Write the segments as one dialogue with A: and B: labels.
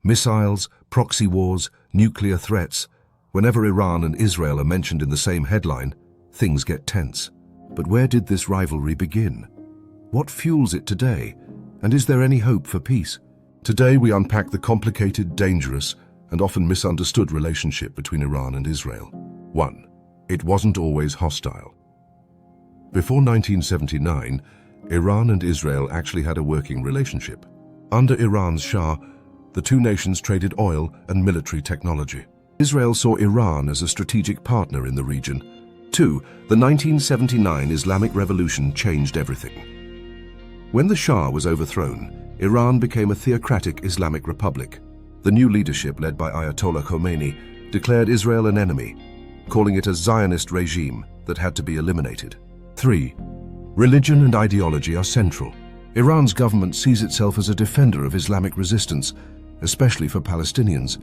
A: Missiles, proxy wars, nuclear threats. Whenever Iran and Israel are mentioned in the same headline, things get tense. But where did this rivalry begin? What fuels it today? And is there any hope for peace? Today we unpack the complicated, dangerous, and often misunderstood relationship between Iran and Israel. 1. It wasn't always hostile. Before 1979, Iran and Israel actually had a working relationship. Under Iran's Shah, the two nations traded oil and military technology. Israel saw Iran as a strategic partner in the region. 2. The 1979 Islamic Revolution changed everything. When the Shah was overthrown, Iran became a theocratic Islamic republic. The new leadership, led by Ayatollah Khomeini, declared Israel an enemy, calling it a Zionist regime that had to be eliminated. 3. Religion and ideology are central. Iran's government sees itself as a defender of Islamic resistance, especially for Palestinians.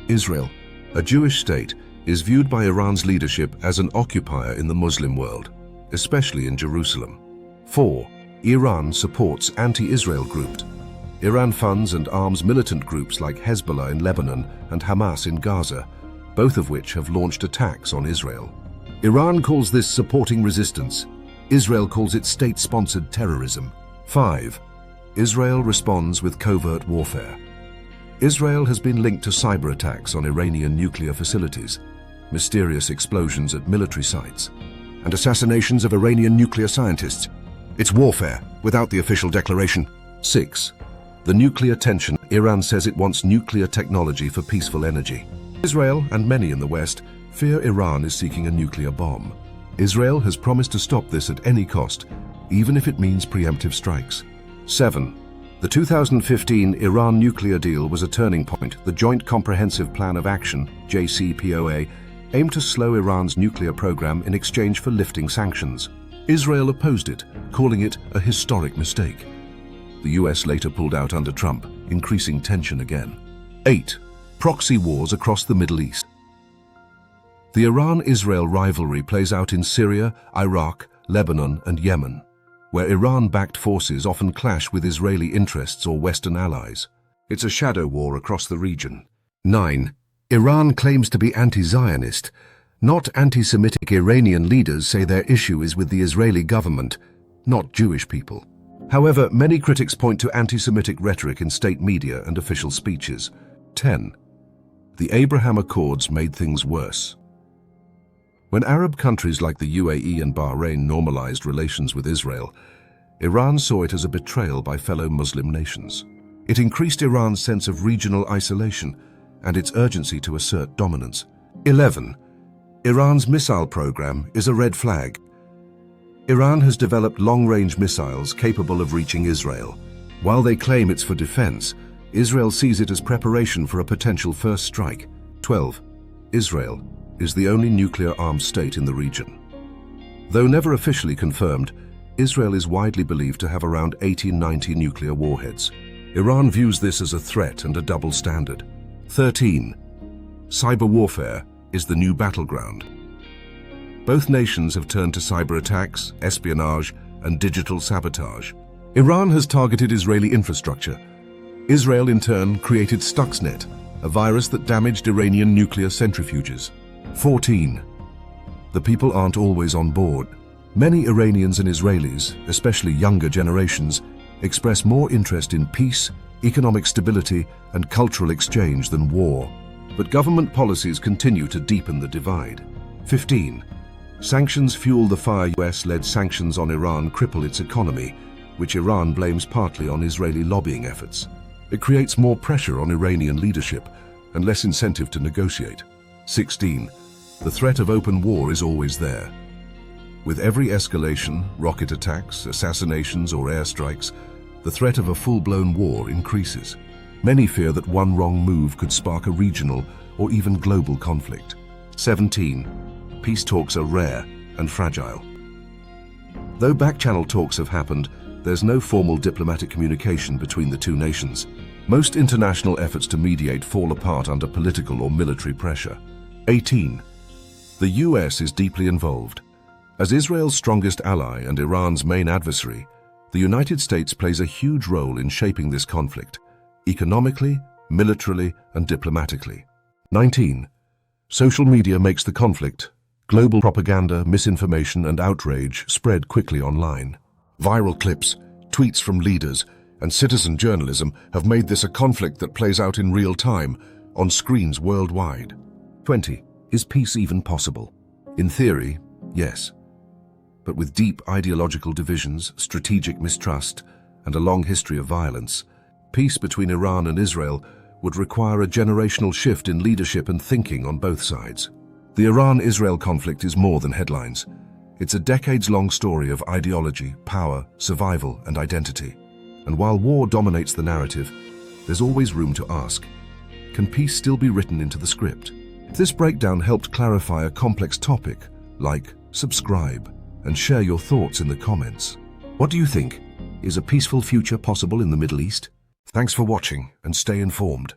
A: Israel, a Jewish state, is viewed by Iran's leadership as an occupier in the Muslim world, especially in Jerusalem. 4. Iran supports anti-Israel groups. Iran funds and arms militant groups like Hezbollah in Lebanon and Hamas in Gaza, both of which have launched attacks on Israel. Iran calls this supporting resistance. Israel calls it state-sponsored terrorism. 5. Israel responds with covert warfare. Israel has been linked to cyber attacks on Iranian nuclear facilities, mysterious explosions at military sites, and assassinations of Iranian nuclear scientists. It's warfare, without the official declaration. 6. The nuclear tension. Iran says it wants nuclear technology for peaceful energy. Israel, and many in the West, fear Iran is seeking a nuclear bomb. Israel has promised to stop this at any cost, even if it means preemptive strikes. 7. The 2015 Iran nuclear deal was a turning point. The Joint Comprehensive Plan of Action, JCPOA, aimed to slow Iran's nuclear program in exchange for lifting sanctions. Israel opposed it, calling it a historic mistake. The US later pulled out under Trump, increasing tension again. 8. Proxy wars across the Middle East. The Iran-Israel rivalry plays out in Syria, Iraq, Lebanon, and Yemen, where Iran-backed forces often clash with Israeli interests or Western allies. It's a shadow war across the region. 9. Iran claims to be anti-Zionist. Not anti-Semitic. Iranian leaders say their issue is with the Israeli government, not Jewish people. However, many critics point to anti-Semitic rhetoric in state media and official speeches. 10. The Abraham Accords made things worse. When Arab countries like the UAE and Bahrain normalized relations with Israel, Iran saw it as a betrayal by fellow Muslim nations. It increased Iran's sense of regional isolation and its urgency to assert dominance. 11. Iran's missile program is a red flag. Iran has developed long-range missiles capable of reaching Israel. While they claim it's for defense, Israel sees it as preparation for a potential first strike. 12. Israel is the only nuclear-armed state in the region. Though never officially confirmed, Israel is widely believed to have around 80-90 nuclear warheads. Iran views this as a threat and a double standard. 13. Cyber warfare is the new battleground. Both nations have turned to cyber attacks, espionage, and digital sabotage. Iran has targeted Israeli infrastructure. Israel, in turn, created Stuxnet, a virus that damaged Iranian nuclear centrifuges. 14. The people aren't always on board. Many Iranians and Israelis, especially younger generations, express more interest in peace, economic stability, and cultural exchange than war. But government policies continue to deepen the divide. 15. Sanctions fuel the fire. US-led sanctions on Iran cripple its economy, which Iran blames partly on Israeli lobbying efforts. It creates more pressure on Iranian leadership and less incentive to negotiate. 16. The threat of open war is always there. With every escalation, rocket attacks, assassinations, or airstrikes, the threat of a full-blown war increases. Many fear that one wrong move could spark a regional or even global conflict. 17. Peace talks are rare and fragile. Though back-channel talks have happened, there's no formal diplomatic communication between the two nations. Most international efforts to mediate fall apart under political or military pressure. 18. The US is deeply involved. As Israel's strongest ally and Iran's main adversary, the United States plays a huge role in shaping this conflict, economically, militarily and diplomatically. 19. Social media makes the conflict. Global propaganda, misinformation, and outrage spread quickly online. Viral clips, tweets from leaders, and citizen journalism have made this a conflict that plays out in real time, on screens worldwide. 20. Is peace even possible? In theory, yes. But with deep ideological divisions, strategic mistrust, and a long history of violence, peace between Iran and Israel would require a generational shift in leadership and thinking on both sides. The Iran-Israel conflict is more than headlines. It's a decades-long story of ideology, power, survival, and identity. And while war dominates the narrative, there's always room to ask, can peace still be written into the script? If this breakdown helped clarify a complex topic, like, subscribe, and share your thoughts in the comments. What do you think? Is a peaceful future possible in the Middle East? Thanks for watching, and stay informed.